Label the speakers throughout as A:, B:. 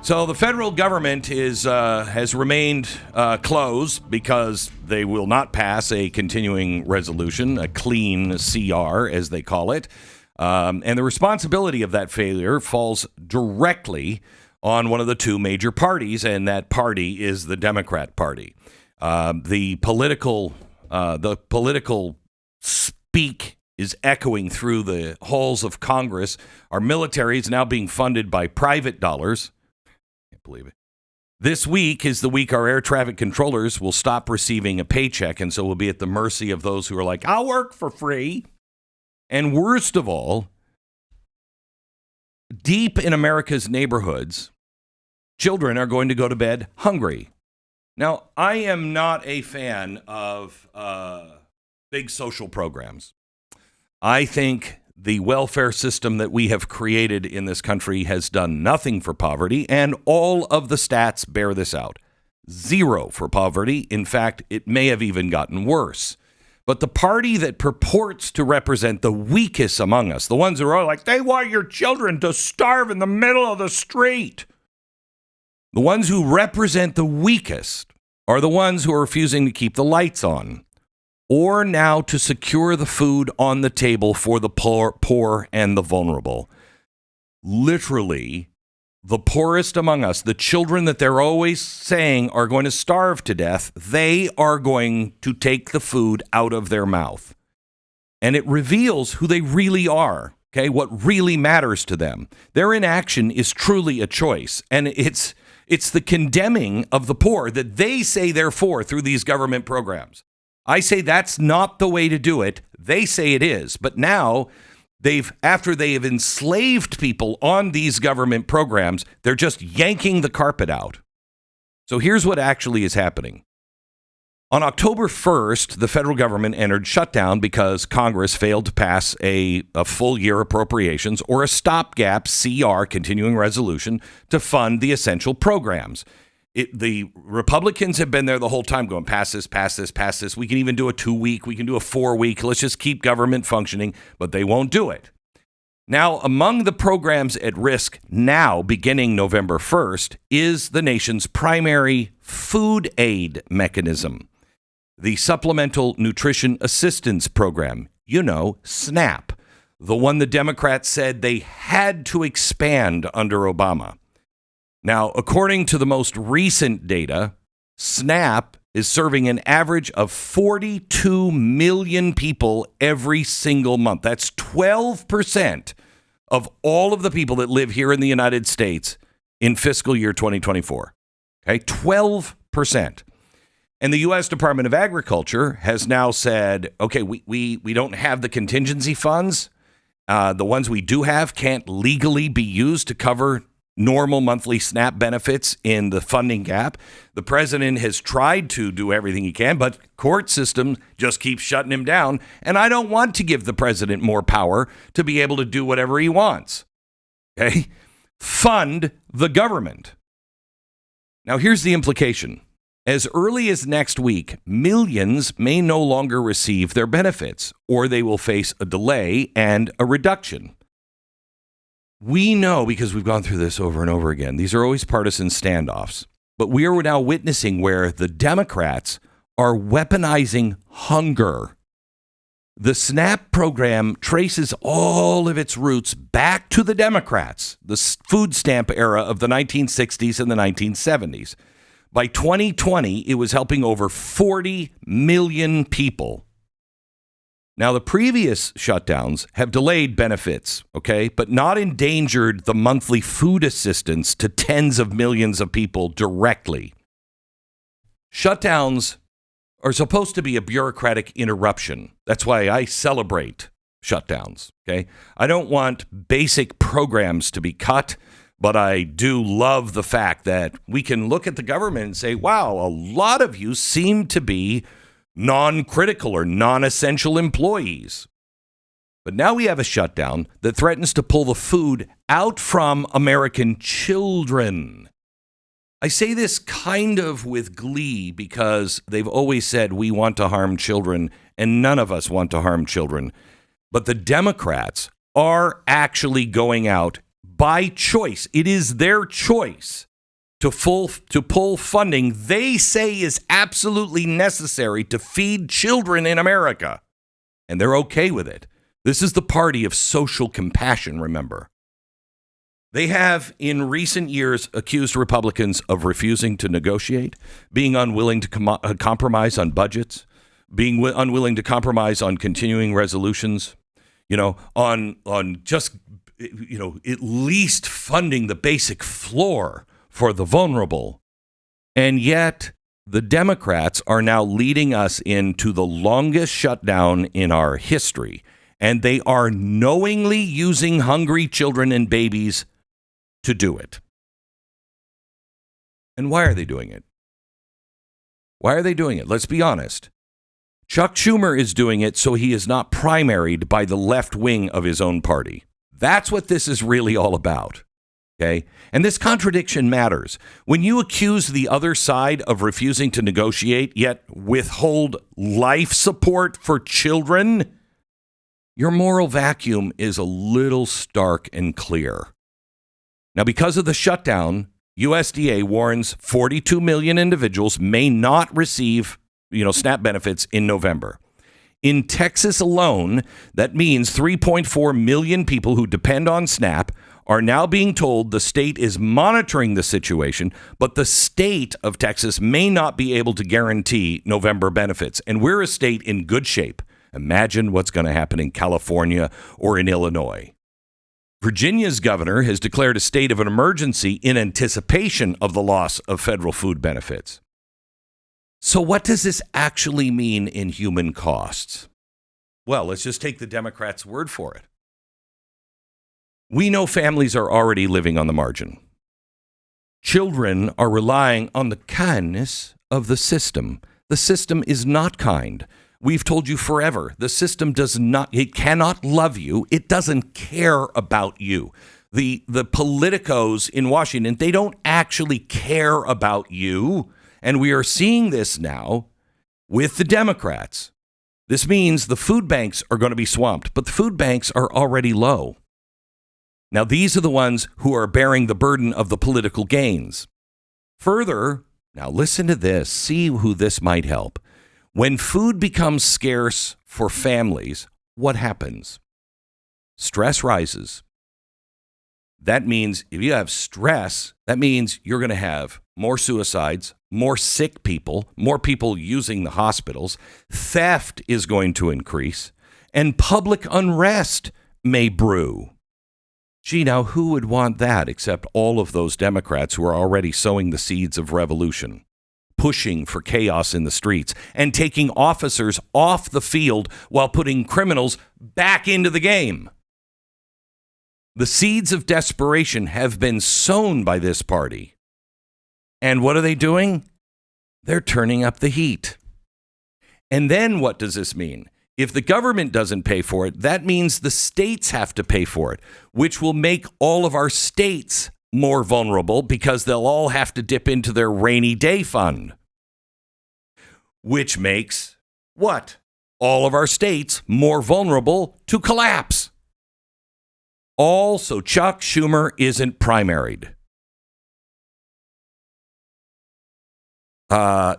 A: So the federal government has remained closed because they will not pass a continuing resolution, a clean CR, as they call it. And the responsibility of that failure falls directly on one of the two major parties, and that party is the Democrat Party. The political speak is echoing through the halls of Congress. Our military is now being funded by private dollars. Can't believe it. This week is the week our air traffic controllers will stop receiving a paycheck, and so we'll be at the mercy of those who are like, I'll work for free. And worst of all, deep in America's neighborhoods, children are going to go to bed hungry. Now, I am not a fan of big social programs. I think the welfare system that we have created in this country has done nothing for poverty, and all of the stats bear this out. 0 for poverty. In fact, it may have even gotten worse. But the party that purports to represent the weakest among us, the ones who are like, they want your children to starve in the middle of the street. The ones who represent the weakest are the ones who are refusing to keep the lights on, or now to secure the food on the table for the poor and the vulnerable. Literally, the poorest among us, the children that they're always saying are going to starve to death, they are going to take the food out of their mouth. And it reveals who they really are, okay, what really matters to them. Their inaction is truly a choice, and it's the condemning of the poor that they say they're for through these government programs. I say that's not the way to do it. They say it is. But now, after they have enslaved people on these government programs, they're just yanking the carpet out. So here's what actually is happening. On October 1st, the federal government entered shutdown because Congress failed to pass a full year appropriations or a stopgap CR, continuing resolution, to fund the essential programs. The Republicans have been there the whole time going, pass this, pass this, pass this. We can even do a 2-week. We can do a 4-week. Let's just keep government functioning, but they won't do it. Now, among the programs at risk now, beginning November 1st, is the nation's primary food aid mechanism, the Supplemental Nutrition Assistance Program, SNAP, the one the Democrats said they had to expand under Obama. Now, according to the most recent data, SNAP is serving an average of 42 million people every single month. That's 12% of all of the people that live here in the United States in fiscal year 2024. Okay, 12%. And the U.S. Department of Agriculture has now said, okay, we don't have the contingency funds. The ones we do have can't legally be used to cover normal monthly SNAP benefits in the funding gap. The president has tried to do everything he can, but court system just keeps shutting him down. And I don't want to give the president more power to be able to do whatever he wants. Okay? Fund the government. Now, here's the implication. As early as next week, millions may no longer receive their benefits, or they will face a delay and a reduction. We know, because we've gone through this over and over again, these are always partisan standoffs. But we are now witnessing where the Democrats are weaponizing hunger. The SNAP program traces all of its roots back to the Democrats, the food stamp era of the 1960s and the 1970s. By 2020, it was helping over 40 million people. Now, the previous shutdowns have delayed benefits, okay, but not endangered the monthly food assistance to tens of millions of people directly. Shutdowns are supposed to be a bureaucratic interruption. That's why I celebrate shutdowns, okay? I don't want basic programs to be cut, but I do love the fact that we can look at the government and say, wow, a lot of you seem to be non-critical or non-essential employees. But now we have a shutdown that threatens to pull the food out from American children. I say this kind of with glee because they've always said we want to harm children, and none of us want to harm children. But the Democrats are actually going out by choice. It is their choice to pull funding they say is absolutely necessary to feed children in America. And they're okay with it. This is the party of social compassion, remember. They have, in recent years, accused Republicans of refusing to negotiate, being unwilling to compromise on budgets, being unwilling to compromise on continuing resolutions, on just, at least funding the basic floor for the vulnerable. And yet the Democrats are now leading us into the longest shutdown in our history. And they are knowingly using hungry children and babies to do it. And why are they doing it? Why are they doing it? Let's be honest. Chuck Schumer is doing it so he is not primaried by the left wing of his own party. That's what this is really all about. Okay? And this contradiction matters. When you accuse the other side of refusing to negotiate, yet withhold life support for children, your moral vacuum is a little stark and clear. Now, because of the shutdown, USDA warns 42 million individuals may not receive, SNAP benefits in November. In Texas alone, that means 3.4 million people who depend on SNAP are now being told the state is monitoring the situation, but the state of Texas may not be able to guarantee November benefits. And we're a state in good shape. Imagine what's going to happen in California or in Illinois. Virginia's governor has declared a state of an emergency in anticipation of the loss of federal food benefits. So what does this actually mean in human costs? Well, let's just take the Democrats' word for it. We know families are already living on the margin. Children are relying on the kindness of the system. The system is not kind. We've told you forever, the system it cannot love you. It doesn't care about you. The politicos in Washington, they don't actually care about you. And we are seeing this now with the Democrats. This means the food banks are going to be swamped, but the food banks are already low. Now, these are the ones who are bearing the burden of the political gains. Further, now listen to this, see who this might help. When food becomes scarce for families, what happens? Stress rises. That means if you have stress, that means you're going to have more suicides, more sick people, more people using the hospitals. Theft is going to increase, and public unrest may brew. Gee, now who would want that except all of those Democrats who are already sowing the seeds of revolution, pushing for chaos in the streets, and taking officers off the field while putting criminals back into the game? The seeds of desperation have been sown by this party. And what are they doing? They're turning up the heat. And then what does this mean? If the government doesn't pay for it, that means the states have to pay for it, which will make all of our states more vulnerable because they'll all have to dip into their rainy day fund. Which makes what? All of our states more vulnerable to collapse. All so Chuck Schumer isn't primaried.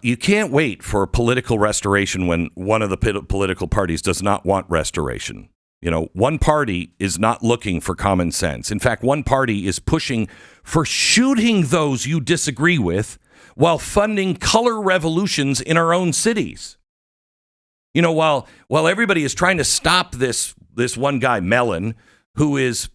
A: You can't wait for political restoration when one of the political parties does not want restoration. One party is not looking for common sense. In fact, one party is pushing for shooting those you disagree with while funding color revolutions in our own cities. While everybody is trying to stop this one guy, Mellon, who is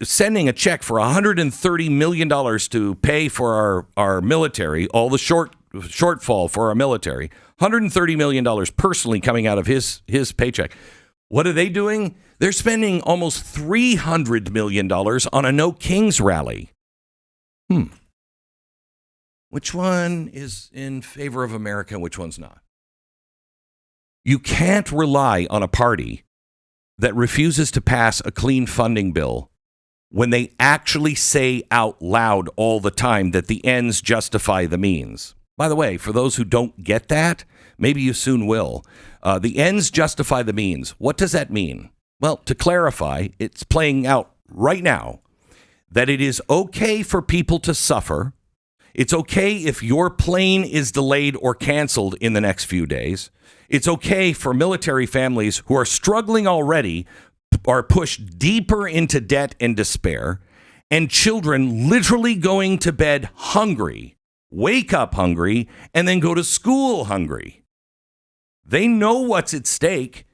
A: sending a check for $130 million to pay for our military, all the shortfall for our military, $130 million personally coming out of his paycheck. What are they doing? They're spending almost $300 million on a No Kings rally. Which one is in favor of America and which one's not? You can't rely on a party that refuses to pass a clean funding bill when they actually say out loud all the time that the ends justify the means. By the way, for those who don't get that, maybe you soon will. The ends justify the means. What does that mean? Well, to clarify, it's playing out right now that it is okay for people to suffer. It's okay if your plane is delayed or canceled in the next few days. It's okay for military families who are struggling already, are pushed deeper into debt and despair, and children literally going to bed hungry, wake up hungry, and then go to school hungry. They know what's at stake,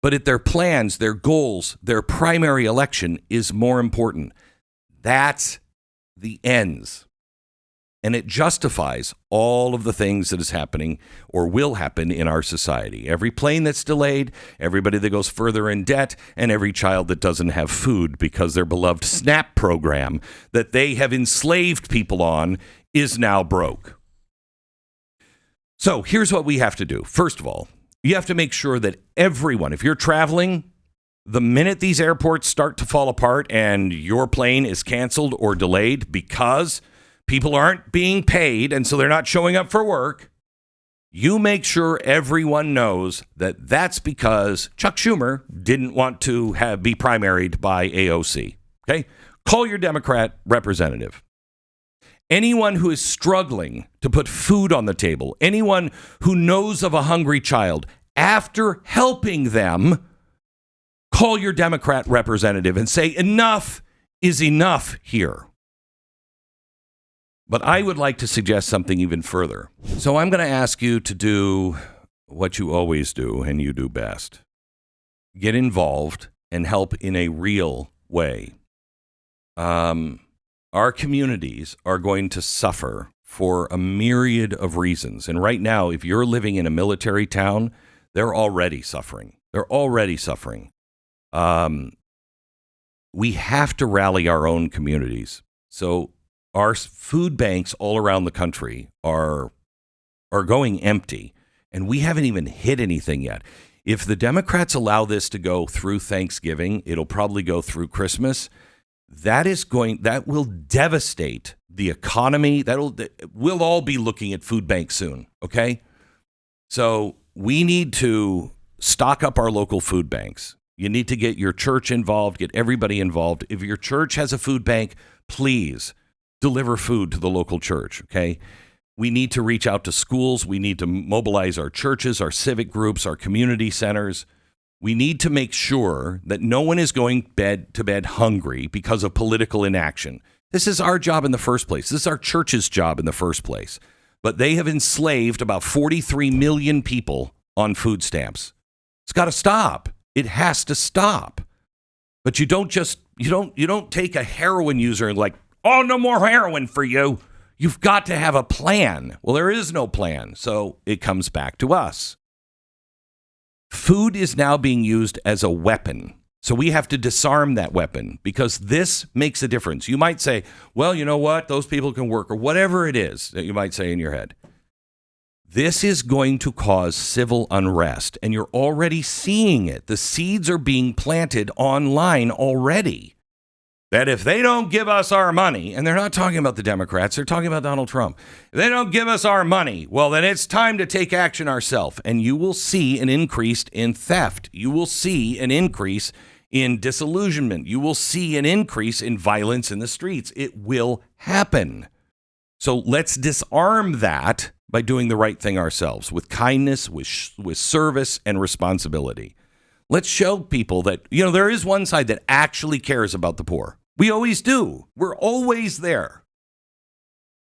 A: but at their plans, their goals, their primary election is more important. That's the ends. And it justifies all of the things that is happening or will happen in our society. Every plane that's delayed, everybody that goes further in debt, and every child that doesn't have food because their beloved SNAP program that they have enslaved people on is now broke. So here's what we have to do. First of all, you have to make sure that everyone, if you're traveling, the minute these airports start to fall apart and your plane is canceled or delayed because people aren't being paid and so they're not showing up for work, you make sure everyone knows that that's because Chuck Schumer didn't want to be primaried by AOC. Okay? Call your Democrat representative. Anyone who is struggling to put food on the table, anyone who knows of a hungry child, after helping them, call your Democrat representative and say, enough is enough here. But I would like to suggest something even further. So I'm going to ask you to do what you always do and you do best. Get involved and help in a real way. Our communities are going to suffer for a myriad of reasons. And right now, if you're living in a military town, they're already suffering. They're already suffering. We have to rally our own communities. So our food banks all around the country are going empty, and we haven't even hit anything yet. If the Democrats allow this to go through Thanksgiving, it'll probably go through Christmas. That will devastate the economy. We'll all be looking at food banks soon. Okay, so we need to stock up our local food banks. You need to get your church involved, get everybody involved. If your church has a food bank, please deliver food to the local church. Okay, we need to reach out to schools. We need to mobilize our churches, our civic groups, our community centers. We need to make sure that no one is going to bed hungry because of political inaction. This is our job in the first place. This is our church's job in the first place. But they have enslaved about 43 million people on food stamps. It's got to stop. It has to stop. But you don't take a heroin user and like, oh, no more heroin for you. You've got to have a plan. Well, there is no plan. So it comes back to us. Food is now being used as a weapon. So we have to disarm that weapon because this makes a difference. You might say, well, you know what? Those people can work or whatever it is that you might say in your head. This is going to cause civil unrest, and you're already seeing it. The seeds are being planted online already. That if they don't give us our money, and they're not talking about the Democrats, they're talking about Donald Trump. If they don't give us our money, well, then it's time to take action ourselves. And you will see an increase in theft. You will see an increase in disillusionment. You will see an increase in violence in the streets. It will happen. So let's disarm that by doing the right thing ourselves with kindness, with service and responsibility. Let's show people that, there is one side that actually cares about the poor. We always do. We're always there.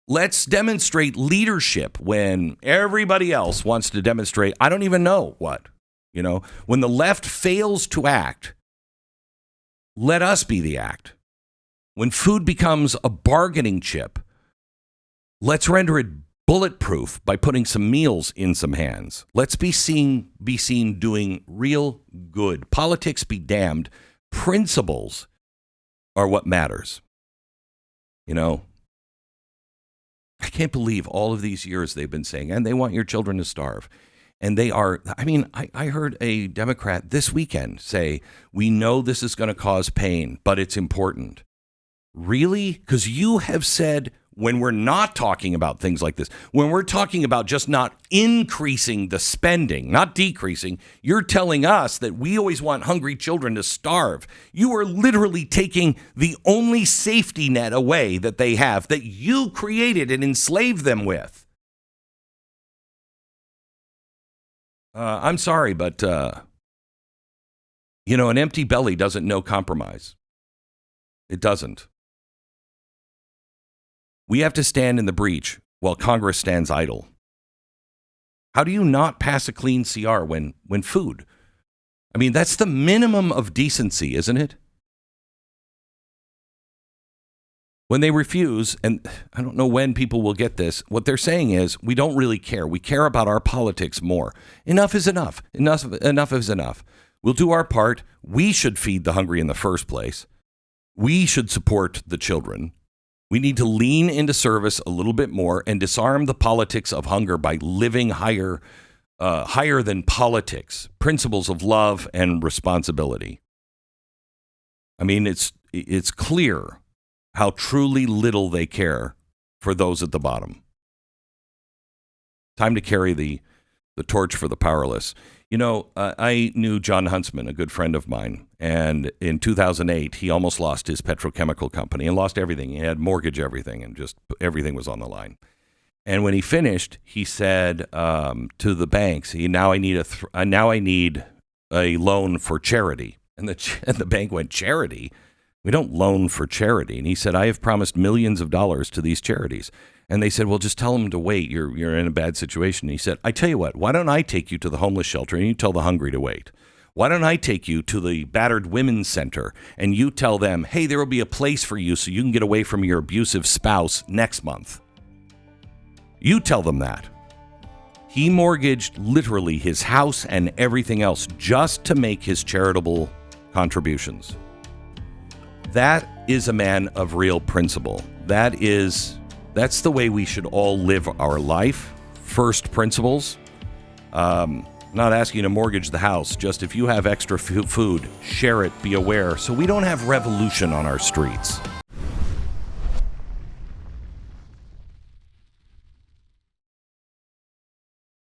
A: Let's demonstrate leadership when everybody else wants to demonstrate, I don't even know what. When the left fails to act, let us be the act. When food becomes a bargaining chip, let's render it bulletproof by putting some meals in some hands. Let's be seen doing real good. Politics be damned. Principles are what matters. I can't believe all of these years they've been saying, and they want your children to starve. And they are, I heard a Democrat this weekend say, we know this is going to cause pain, but it's important. Really? Because you have said when we're not talking about things like this, when we're talking about just not increasing the spending, not decreasing, you're telling us that we always want hungry children to starve. You are literally taking the only safety net away that they have, that you created and enslaved them with. I'm sorry, but, an empty belly doesn't know compromise. It doesn't. We have to stand in the breach while Congress stands idle. How do you not pass a clean CR when food? I mean, that's the minimum of decency, isn't it? When they refuse, and I don't know when people will get this, what they're saying is, we don't really care. We care about our politics more. Enough is enough. Enough is enough. We'll do our part. We should feed the hungry in the first place. We should support the children. We need to lean into service a little bit more and disarm the politics of hunger by living higher than politics, principles of love and responsibility. I mean, it's clear how truly little they care for those at the bottom. Time to carry the torch for the powerless. I knew John Huntsman, a good friend of mine, and in 2008, he almost lost his petrochemical company and lost everything. He had mortgage everything, and just everything was on the line. And when he finished, he said to the banks, now I need a loan for charity. And the bank went, charity? We don't loan for charity. And he said, I have promised millions of dollars to these charities. And they said, well, just tell them to wait. You're in a bad situation. And he said, I tell you what, why don't I take you to the homeless shelter and you tell the hungry to wait? Why don't I take you to the battered women's center and you tell them, hey, there will be a place for you so you can get away from your abusive spouse next month? You tell them that. He mortgaged literally his house and everything else just to make his charitable contributions. That is a man of real principle. That's the way we should all live our life. First principles. Not asking you to mortgage the house. Just if you have extra food, share it, be aware, so we don't have revolution on our streets.